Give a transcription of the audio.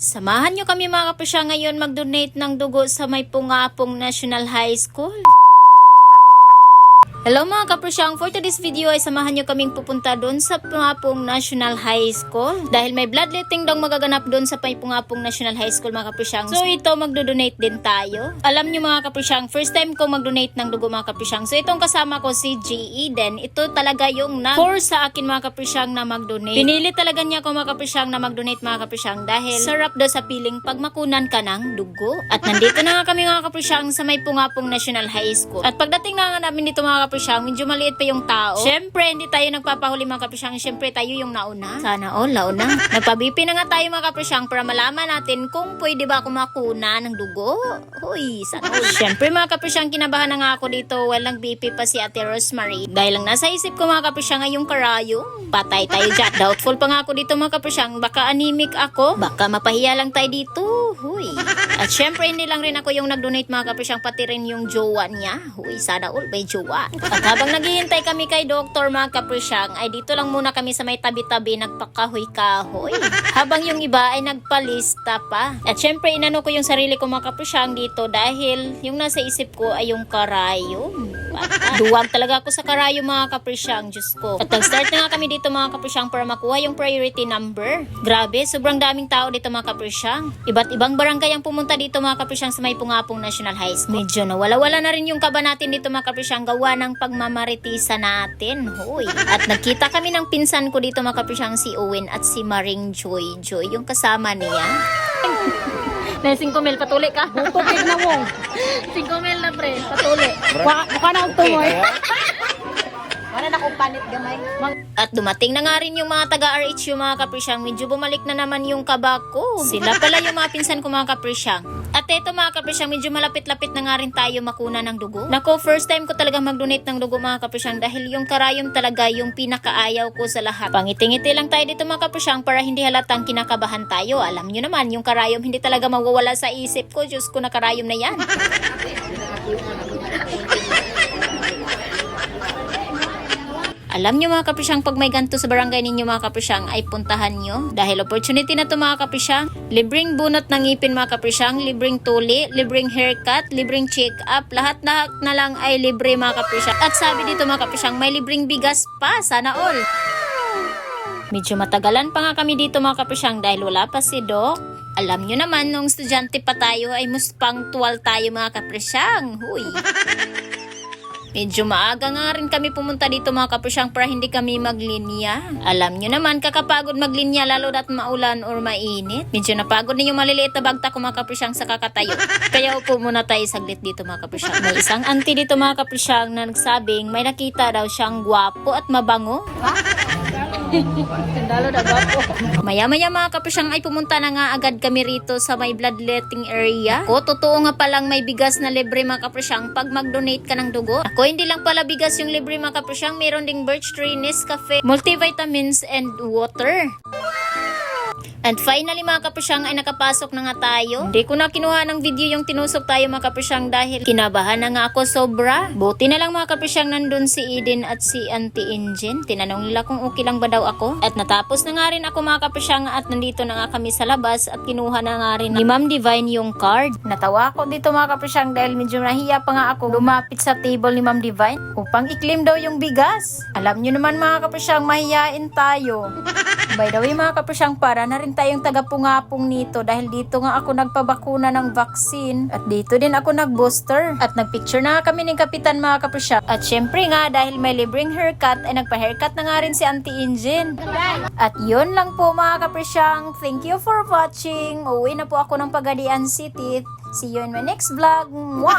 Samahan nyo kami mga kapusya ngayon mag-donate ng dugo sa may Pungapong National High School. Hello mga kapusyang, for today's video ay samahan nyo kaming pupunta doon sa Pungapong National High School dahil may bloodletting daw magaganap doon sa Pungapong National High School mga kapusyang. So ito magdo-donate din tayo. Alam nyo mga kapusyang, first time ko mag-donate ng dugo mga kapusyang. So itong kasama ko si G. Eden, ito talaga yung nag-force sa akin mga kapusyang na mag-donate. Pinili talaga niya ako mga kapusyang na mag-donate mga kapusyang dahil sarap daw sa piling pag makunan ka ng dugo. At nandito na nga kami mga kapusyang sa may Pungapong National High School. At pagdating na nga namin dito mga kapusyang, medyo maliit pa yung tao. Siyempre, hindi tayo nagpapahuli mga kapusyang. Siyempre, tayo yung nauna. Sana all, nauna. Nagpa-BP na nga tayo mga kapusyang para malaman natin kung pwede ba ako makuna ng dugo. Uy, sana all. Siyempre mga kapusyang, kinabahan na nga ako dito. Walang BP pa si Ate Rosemary. Dahil lang nasa isip ko mga kapusyang ay yung karayong. Patay tayo dyan. Doubtful pa nga ako dito mga kapusyang. Baka anemic ako. Baka mapahiya lang tayo dito. Huy. At siyempre, hindi lang rin ako yung nag-donate mga kapusyang. Pati rin yung jowa niya. Huy, sana all may jowa. At habang naghihintay kami kay Doktor mga kapusyang, ay dito lang muna kami sa may tabi-tabi nagpakahoy-kahoy. Habang yung iba ay nagpalista pa. At syempre inano ko yung sarili ko mga kapusyang dito dahil yung nasa isip ko ay yung karayom. Duwag talaga ako sa karayom mga kapusyang, Diyos ko. At nag-start na nga kami dito mga kapusyang para makuha yung priority number. Grabe, sobrang daming tao dito mga kapusyang. Iba't ibang barangay ang pumunta dito mga kapusyang sa may Pungapong National High School. Medyo nawala-wala na rin yung kaba natin dito mga kapusyang gawa ng pagmamaritisa natin. Hoy. At nagkita kami ng pinsan ko dito mga kapusyang si Owen at si Maring Joy. Joy, yung kasama niya. Na 5 mil, patuli ka. Tubig na mo. 5 mil na pre, patuli. Mukha na ang tumoy. Wala na kong panit gamay. At dumating na nga rin yung mga taga-RHU mga kapusyang. Medyo bumalik na naman yung kaba ko. Sila pala yung mga pinsan ko mga kapusyang. At eto mga kapusyang, medyo malapit-lapit na nga rin tayo makuna ng dugo. Nako, first time ko talaga mag-donate ng dugo mga kapusyang dahil yung karayom talaga yung pinakaayaw ko sa lahat. Pangiti-ngiti lang tayo dito mga kapusyang para hindi halatang kinakabahan tayo. Alam nyo naman, yung karayom hindi talaga mawawala sa isip ko. Diyos ko na karayom na yan. Alam nyo mga kapusyang, pag may ganito sa barangay ninyo mga kapusyang ay puntahan nyo. Dahil opportunity na to mga kapusyang. Libreng bunot ng ngipin mga kapusyang, libreng tuli, libreng haircut, libreng check-up. Lahat na lang ay libre mga kapusyang. At sabi dito mga kapusyang, may libreng bigas pa. Sana all. Medyo matagalan pa nga kami dito mga kapusyang dahil wala pa si Doc. Alam nyo naman, nung estudyante pa tayo ay mas punctual tayo mga kapusyang. Huy. Medyo maaga nga rin kami pumunta dito mga kapusyang para hindi kami maglinya. Alam nyo naman, kakapagod maglinya lalo na't maulan or mainit. Medyo napagod din yung maliliit na bagta ko mga kapusyang sa kakatayo. Kaya upo muna tayo saglit dito mga kapusyang. May isang auntie dito mga kapusyang na nagsabing may nakita daw siyang gwapo at mabango. Sandalo na gwapo. Maya-maya mga kapusyang ay pumunta na nga agad kami rito sa may bloodletting area. O, totoo nga palang may bigas na libre mga kapusyang pag mag-donate ka ng dugo. Ako, hindi lang pala bigas yung libre mga kapusyang, meron ding birch tree, Nescafe, multivitamins and water. And finally mga kapusyang ay nakapasok na nga tayo. Hindi ko na kinuha ng video yung tinusok tayo mga kapusyang dahil kinabahan na nga ako sobra. Buti na lang mga kapusyang nandun si Eden at si Auntie Engine. Tinanong nila kung okay lang ba daw ako. At natapos na nga rin ako mga kapusyang at nandito na nga kami sa labas at kinuha na nga rin ni Ma'am Divine yung card. Natawa ako dito mga kapusyang dahil medyo nahiya pa nga ako lumapit sa table ni Ma'am Divine upang i-claim daw yung bigas. Alam nyo naman mga kapusyang, mahiyain tayo. By the way mga kapusyang, para na rin tayong taga-Pungapong nito dahil dito nga ako nagpabakuna ng vaccine at dito din ako nag-booster at nagpicture na nga kami ng kapitan mga kapusyang. At syempre nga dahil may libreng haircut ay nagpa-haircut na nga rin si Auntie Engine. At yun lang po mga kapusyang, thank you for watching. Uwi na po ako ng Pagadian City. See you in my next vlog. Mwah!